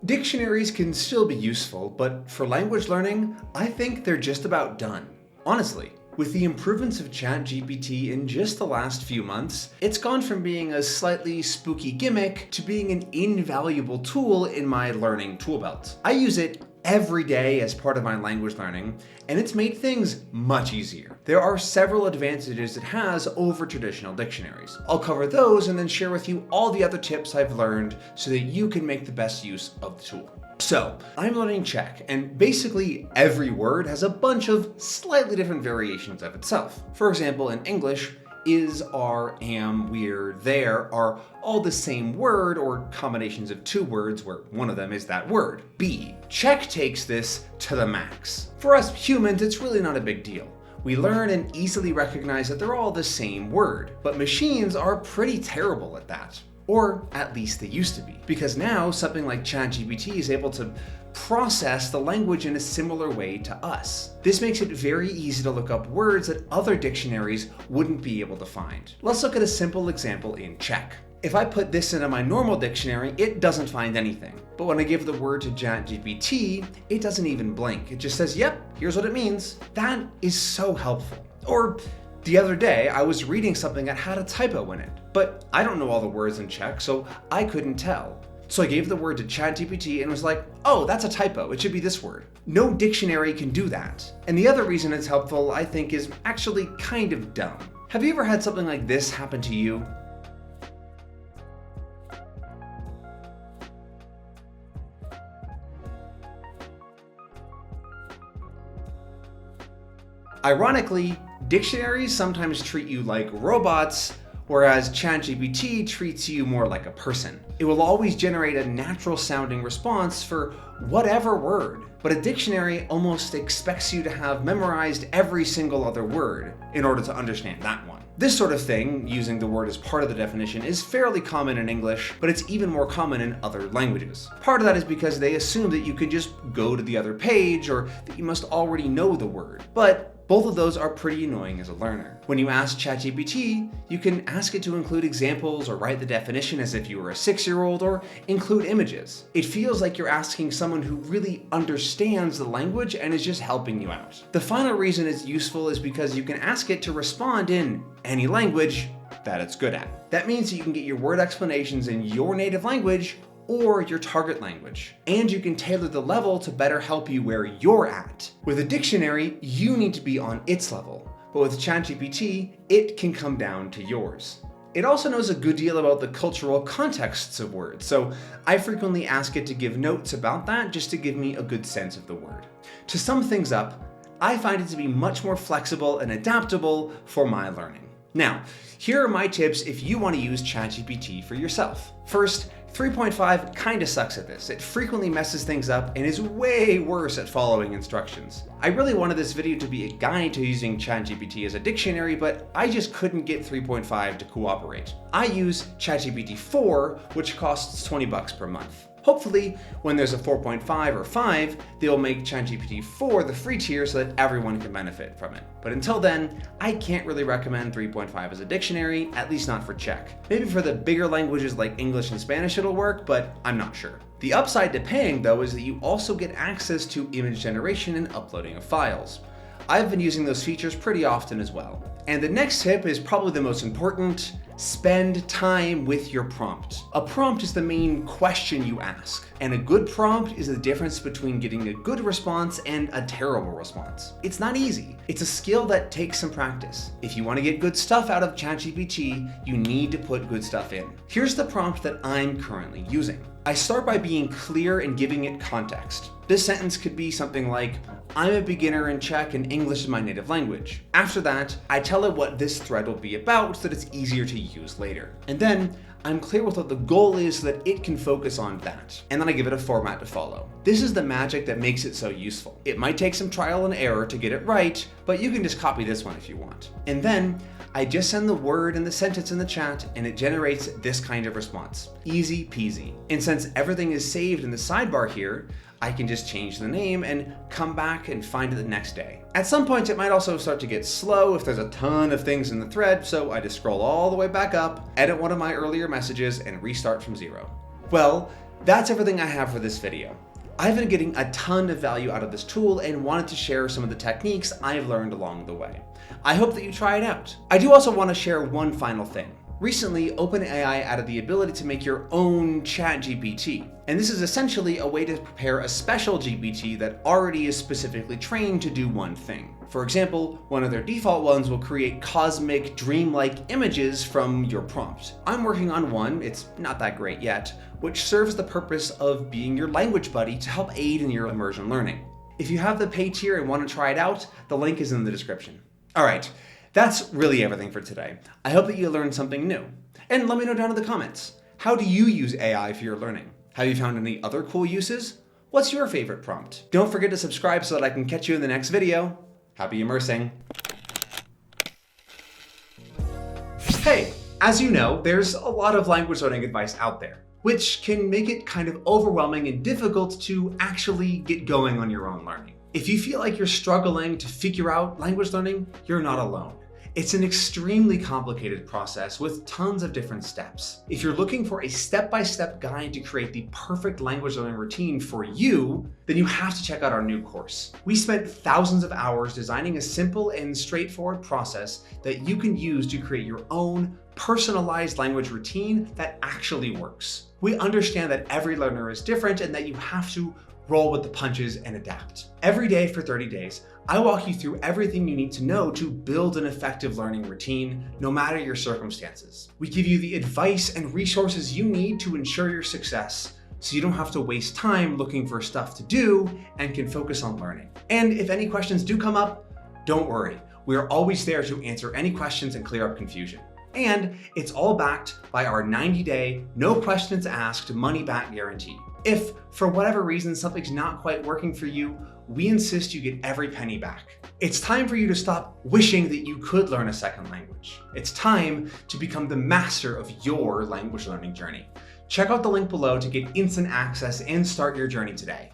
Dictionaries can still be useful, but for language learning, I think they're just about done. Honestly, with the improvements of ChatGPT in just the last few months, it's gone from being a slightly spooky gimmick to being an invaluable tool in my learning tool belt. I use it every day as part of my language learning, and it's made things much easier. There are several advantages it has over traditional dictionaries. I'll cover those and then share with you all the other tips I've learned so that you can make the best use of the tool. So, I'm learning Czech, and basically every word has a bunch of slightly different variations of itself. For example, in English, is, are, am, we're, there are all the same word or combinations of two words where one of them is that word, be. Czech takes this to the max. For us humans, it's really not a big deal. We learn and easily recognize that they're all the same word, but machines are pretty terrible at that. Or at least they used to be. Because now something like ChatGPT is able to process the language in a similar way to us. This makes it very easy to look up words that other dictionaries wouldn't be able to find. Let's look at a simple example in Czech. If I put this into my normal dictionary, it doesn't find anything. But when I give the word to ChatGPT, it doesn't even blink. It just says, yep, here's what it means. That is so helpful. Or the other day, I was reading something that had a typo in it, but I don't know all the words in Czech, so I couldn't tell. So I gave the word to ChatGPT and was like, oh, that's a typo, it should be this word. No dictionary can do that. And the other reason it's helpful, I think, is actually kind of dumb. Have you ever had something like this happen to you? Ironically, dictionaries sometimes treat you like robots, whereas ChatGPT treats you more like a person. It will always generate a natural sounding response for whatever word, but a dictionary almost expects you to have memorized every single other word in order to understand that one. This sort of thing, using the word as part of the definition, is fairly common in English, but it's even more common in other languages. Part of that is because they assume that you can just go to the other page or that you must already know the word. But both of those are pretty annoying as a learner. When you ask ChatGPT, you can ask it to include examples or write the definition as if you were a 6-year-old or include images. It feels like you're asking someone who really understands the language and is just helping you out. The final reason it's useful is because you can ask it to respond in any language that it's good at. That means that you can get your word explanations in your native language or your target language. And you can tailor the level to better help you where you're at. With a dictionary, you need to be on its level, but with ChatGPT, it can come down to yours. It also knows a good deal about the cultural contexts of words, so I frequently ask it to give notes about that just to give me a good sense of the word. To sum things up, I find it to be much more flexible and adaptable for my learning. Now, here are my tips if you want to use ChatGPT for yourself. First, 3.5 kinda sucks at this. It frequently messes things up and is way worse at following instructions. I really wanted this video to be a guide to using ChatGPT as a dictionary, but I just couldn't get 3.5 to cooperate. I use ChatGPT 4, which costs $20 per month. Hopefully, when there's a 4.5 or 5, they'll make ChatGPT 4 the free tier so that everyone can benefit from it. But until then, I can't really recommend 3.5 as a dictionary, at least not for Czech. Maybe for the bigger languages like English and Spanish it'll work, but I'm not sure. The upside to paying, though, is that you also get access to image generation and uploading of files. I've been using those features pretty often as well. And the next tip is probably the most important: spend time with your prompt. A prompt is the main question you ask, and a good prompt is the difference between getting a good response and a terrible response. It's not easy. It's a skill that takes some practice. If you want to get good stuff out of ChatGPT, you need to put good stuff in. Here's the prompt that I'm currently using. I start by being clear and giving it context. This sentence could be something like, I'm a beginner in Czech and English is my native language. After that, I tell it what this thread will be about so that it's easier to use later. And then I'm clear with what the goal is so that it can focus on that. And then I give it a format to follow. This is the magic that makes it so useful. It might take some trial and error to get it right, but you can just copy this one if you want. And then I just send the word and the sentence in the chat and it generates this kind of response. Easy peasy. And since everything is saved in the sidebar here, I can just change the name and come back and find it the next day. At some points, it might also start to get slow if there's a ton of things in the thread, so I just scroll all the way back up, edit one of my earlier messages, and restart from zero. Well, that's everything I have for this video. I've been getting a ton of value out of this tool and wanted to share some of the techniques I've learned along the way. I hope that you try it out. I do also want to share one final thing. Recently, OpenAI added the ability to make your own ChatGPT. And this is essentially a way to prepare a special GPT that already is specifically trained to do one thing. For example, one of their default ones will create cosmic, dreamlike images from your prompt. I'm working on one, it's not that great yet, which serves the purpose of being your language buddy to help aid in your immersion learning. If you have the paid tier and want to try it out, the link is in the description. All right. That's really everything for today. I hope that you learned something new. And let me know down in the comments, how do you use AI for your learning? Have you found any other cool uses? What's your favorite prompt? Don't forget to subscribe so that I can catch you in the next video. Happy immersing. Hey, as you know, there's a lot of language learning advice out there, which can make it kind of overwhelming and difficult to actually get going on your own learning. If you feel like you're struggling to figure out language learning, you're not alone. It's an extremely complicated process with tons of different steps. If you're looking for a step-by-step guide to create the perfect language learning routine for you, then you have to check out our new course. We spent thousands of hours designing a simple and straightforward process that you can use to create your own personalized language routine that actually works. We understand that every learner is different and that you have to roll with the punches and adapt. Every day for 30 days, I walk you through everything you need to know to build an effective learning routine, no matter your circumstances. We give you the advice and resources you need to ensure your success, so you don't have to waste time looking for stuff to do and can focus on learning. And if any questions do come up, don't worry. We are always there to answer any questions and clear up confusion. And it's all backed by our 90-day, no questions asked, money-back guarantee. If, for whatever reason, something's not quite working for you, we insist you get every penny back. It's time for you to stop wishing that you could learn a second language. It's time to become the master of your language learning journey. Check out the link below to get instant access and start your journey today.